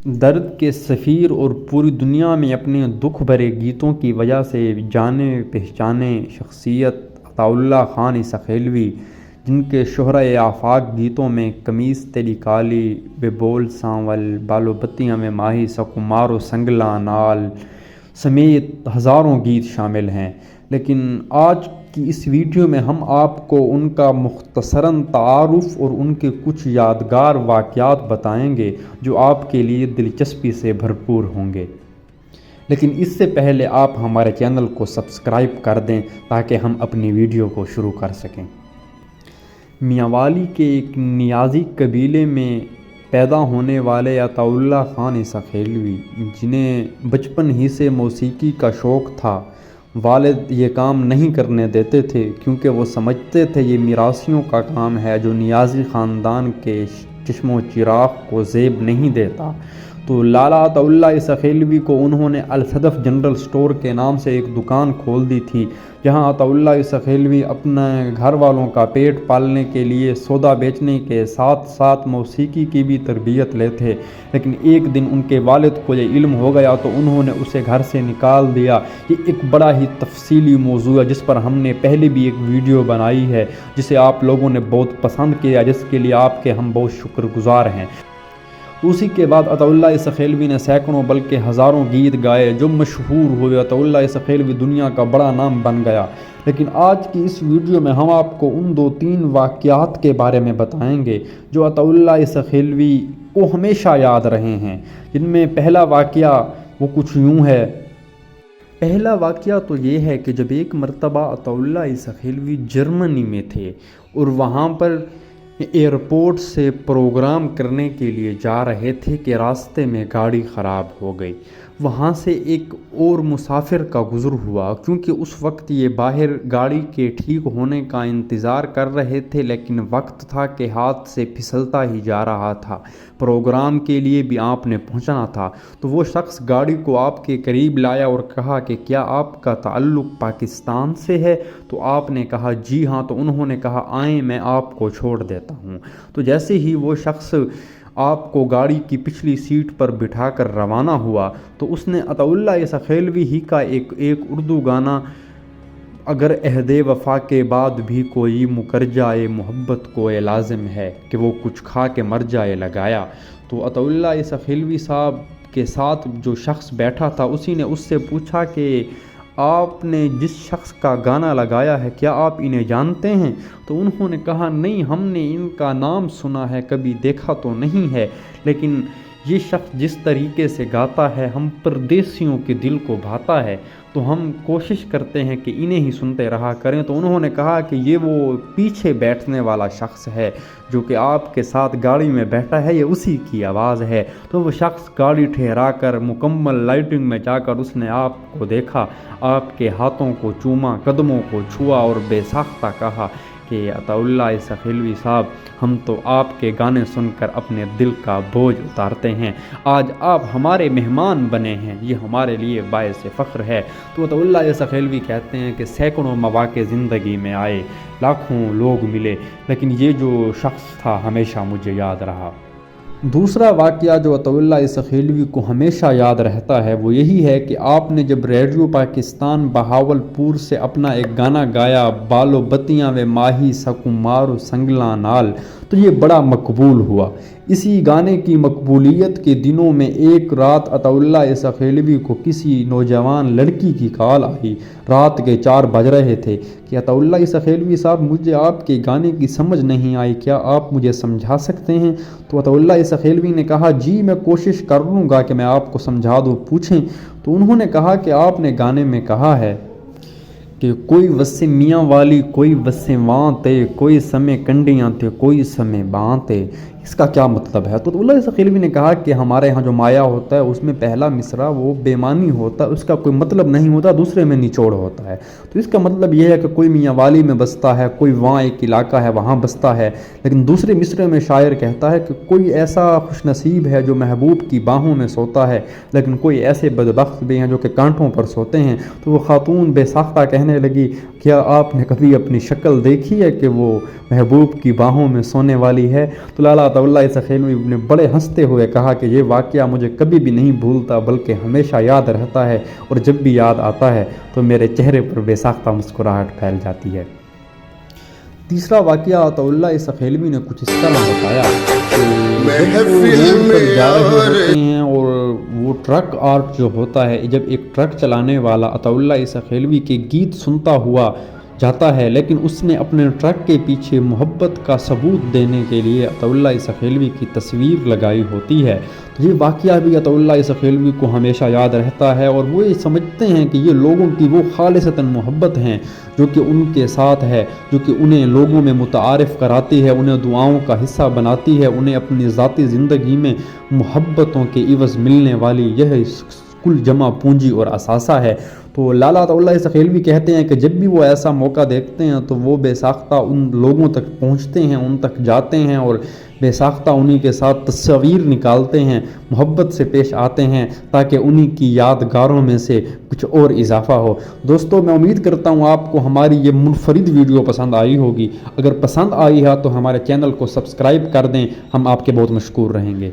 درد کے سفیر اور پوری دنیا میں اپنے دکھ بھرے گیتوں کی وجہ سے جانے پہچانے شخصیت عطاء اللہ خان سخیلوی، جن کے شہرۂ آفاق گیتوں میں قمیص تیری کالی، بے بول سانول، بالو بتیاں میں ماہی سکمارو سنگلا نال سمیت ہزاروں گیت شامل ہیں۔ لیکن آج کی اس ویڈیو میں ہم آپ کو ان کا مختصراً تعارف اور ان کے کچھ یادگار واقعات بتائیں گے جو آپ کے لیے دلچسپی سے بھرپور ہوں گے۔ لیکن اس سے پہلے آپ ہمارے چینل کو سبسکرائب کر دیں تاکہ ہم اپنی ویڈیو کو شروع کر سکیں۔ میاں والی کے ایک نیازی قبیلے میں پیدا ہونے والے عطاء اللہ خان سخیلوی، جنہیں بچپن ہی سے موسیقی کا شوق تھا، والد یہ کام نہیں کرنے دیتے تھے کیونکہ وہ سمجھتے تھے یہ میراثیوں کا کام ہے جو نیازی خاندان کے چشم و چراغ کو زیب نہیں دیتا۔ تو لالا عطاء اللہ سخیلوی کو انہوں نے الصدف جنرل اسٹور کے نام سے ایک دکان کھول دی تھی، جہاں عطاء اللہ سخیلوی اپنے گھر والوں کا پیٹ پالنے کے لیے سودا بیچنے کے ساتھ ساتھ موسیقی کی بھی تربیت لیتے۔ لیکن ایک دن ان کے والد کو یہ علم ہو گیا تو انہوں نے اسے گھر سے نکال دیا۔ یہ ایک بڑا ہی تفصیلی موضوع ہے جس پر ہم نے پہلے بھی ایک ویڈیو بنائی ہے، جسے آپ لوگوں نے بہت پسند کیا، جس کے لیے آپ کے ہم بہت شکر گزار ہیں۔ اسی کے بعد عطاء اللہ سخیلوی نے سینکڑوں بلکہ ہزاروں گیت گائے جو مشہور ہوئے۔ عطاء اللہ سخیلوی دنیا کا بڑا نام بن گیا۔ لیکن آج کی اس ویڈیو میں ہم آپ کو ان 2-3 واقعات کے بارے میں بتائیں گے جو عطاء اللہ سخیلوی کو ہمیشہ یاد رہے ہیں، جن میں پہلا واقعہ وہ کچھ یوں ہے۔ پہلا واقعہ تو یہ ہے کہ جب ایک مرتبہ عطاء اللہ سخیلوی جرمنی میں تھے اور وہاں پر ایئرپورٹ سے پروگرام کرنے کے لیے جا رہے تھے کہ راستے میں گاڑی خراب ہو گئی۔ وہاں سے ایک اور مسافر کا گزر ہوا، کیونکہ اس وقت یہ باہر گاڑی کے ٹھیک ہونے کا انتظار کر رہے تھے، لیکن وقت تھا کہ ہاتھ سے پھسلتا ہی جا رہا تھا، پروگرام کے لیے بھی آپ نے پہنچنا تھا۔ تو وہ شخص گاڑی کو آپ کے قریب لایا اور کہا کہ کیا آپ کا تعلق پاکستان سے ہے؟ تو آپ نے کہا جی ہاں۔ تو انہوں نے کہا آئیں میں آپ کو چھوڑ دیتا ہوں۔ تو جیسے ہی وہ شخص آپ کو گاڑی کی پچھلی سیٹ پر بٹھا کر روانہ ہوا تو اس نے عطاء اللہ سخیلوی ہی کا ایک اردو گانا اگر عہد وفا کے بعد بھی کوئی مکر جائے محبت کو یہ لازم ہے کہ وہ کچھ کھا کے مر جائے لگایا۔ تو عطاء اللہ سخیلوی صاحب کے ساتھ جو شخص بیٹھا تھا اسی نے اس سے پوچھا کہ آپ نے جس شخص کا گانا لگایا ہے کیا آپ انہیں جانتے ہیں؟ تو انہوں نے کہا نہیں، ہم نے ان کا نام سنا ہے، کبھی دیکھا تو نہیں ہے، لیکن یہ شخص جس طریقے سے گاتا ہے ہم پردیسیوں کے دل کو بھاتا ہے، تو ہم کوشش کرتے ہیں کہ انہیں ہی سنتے رہا کریں۔ تو انہوں نے کہا کہ یہ وہ پیچھے بیٹھنے والا شخص ہے جو کہ آپ کے ساتھ گاڑی میں بیٹھا ہے، یہ اسی کی آواز ہے۔ تو وہ شخص گاڑی ٹھہرا کر مکمل لائٹنگ میں جا کر اس نے آپ کو دیکھا، آپ کے ہاتھوں کو چوما، قدموں کو چھوا اور بے ساختہ کہا کہ عطاء اللہ سخیلوی صاحب، ہم تو آپ کے گانے سن کر اپنے دل کا بوجھ اتارتے ہیں، آج آپ ہمارے مہمان بنے ہیں، یہ ہمارے لیے باعث فخر ہے۔ تو عطاء اللہ سخیلوی کہتے ہیں کہ سینکڑوں مواقع زندگی میں آئے، لاکھوں لوگ ملے، لیکن یہ جو شخص تھا ہمیشہ مجھے یاد رہا۔ دوسرا واقعہ جو عطاء اللہ سخیلوی کو ہمیشہ یاد رہتا ہے وہ یہی ہے کہ آپ نے جب ریڈیو پاکستان بہاولپور سے اپنا ایک گانا گایا بالو بتیاں وے ماہی سکمارو سنگلا نال، تو یہ بڑا مقبول ہوا۔ اسی گانے کی مقبولیت کے دنوں میں ایک رات عطاء اللہ سخیلوی کو کسی نوجوان لڑکی کی کال آئی، رات کے 4 بج رہے تھے، کہ عطاء اللہ سخیلوی صاحب مجھے آپ کے گانے کی سمجھ نہیں آئی، کیا آپ مجھے سمجھا سکتے ہیں؟ تو عطاء اللہ سخیلوی نے کہا جی میں کوشش کر لوں گا کہ میں آپ کو سمجھا دوں، پوچھیں۔ تو انہوں نے کہا کہ آپ نے گانے میں کہا ہے کہ کوئی وسے میاں والی کوئی وسے وہاں تے، کوئی سمے کنڈیاں تے کوئی سمے باں تے، اس کا کیا مطلب ہے؟ تو عطاء اللہ سخیلوی نے کہا کہ ہمارے ہاں جو مایا ہوتا ہے اس میں پہلا مصرع وہ بے معنی ہوتا ہے، اس کا کوئی مطلب نہیں ہوتا، دوسرے میں نچوڑ ہوتا ہے۔ تو اس کا مطلب یہ ہے کہ کوئی میاں والی میں بستا ہے، کوئی وہاں ایک علاقہ ہے وہاں بستا ہے، لیکن دوسرے مصرعے میں شاعر کہتا ہے کہ کوئی ایسا خوش نصیب ہے جو محبوب کی باہوں میں سوتا ہے، لیکن کوئی ایسے بدبخت بھی ہیں جو کہ کانٹوں پر سوتے ہیں۔ تو وہ خاتون بے ساختہ کہنے لگی کیا آپ نے کبھی اپنی شکل دیکھی ہے کہ وہ محبوب کی باہوں میں سونے والی ہے؟ تو لالا عطا اللہ سخیلوی نے بڑے ہنستے ہوئے کہا کہ یہ واقعہ مجھے کبھی بھی نہیں بھولتا بلکہ ہمیشہ یاد رہتا ہے، اور جب بھی یاد آتا ہے تو میرے چہرے پر بے ساختہ مسکراہٹ پھیل جاتی ہے۔ تیسرا واقعہ عطا اللہ سخیلوی نے کچھ اس طرح بتایا کہ جب وہ روڈ پر جا رہے ہوتے ہیں اور وہ ٹرک آرٹ جو ہوتا ہے، جب ایک ٹرک چلانے والا عطا اللہ سخیلوی کے گیت سنتا ہوا جاتا ہے، لیکن اس نے اپنے ٹرک کے پیچھے محبت کا ثبوت دینے کے لیے عطا اللہ سخیلوی کی تصویر لگائی ہوتی ہے۔ یہ واقعہ بھی عطا اللہ سخیلوی کو ہمیشہ یاد رہتا ہے، اور وہ یہ سمجھتے ہیں کہ یہ لوگوں کی وہ خالصتاً محبت ہیں جو کہ ان کے ساتھ ہے، جو کہ انہیں لوگوں میں متعارف کراتی ہے، انہیں دعاؤں کا حصہ بناتی ہے، انہیں اپنی ذاتی زندگی میں محبتوں کے عوض ملنے والی یہ کل جمع پونجی اور اثاثہ ہے۔ تو لالا عطا اللہ سخیلوی کہتے ہیں کہ جب بھی وہ ایسا موقع دیکھتے ہیں تو وہ بے ساختہ ان لوگوں تک پہنچتے ہیں، ان تک جاتے ہیں اور بے ساختہ انہی کے ساتھ تصویر نکالتے ہیں، محبت سے پیش آتے ہیں تاکہ انہی کی یادگاروں میں سے کچھ اور اضافہ ہو۔ دوستو، میں امید کرتا ہوں آپ کو ہماری یہ منفرد ویڈیو پسند آئی ہوگی۔ اگر پسند آئی ہے تو ہمارے چینل کو سبسکرائب کر دیں، ہم آپ کے بہت مشکور رہیں گے۔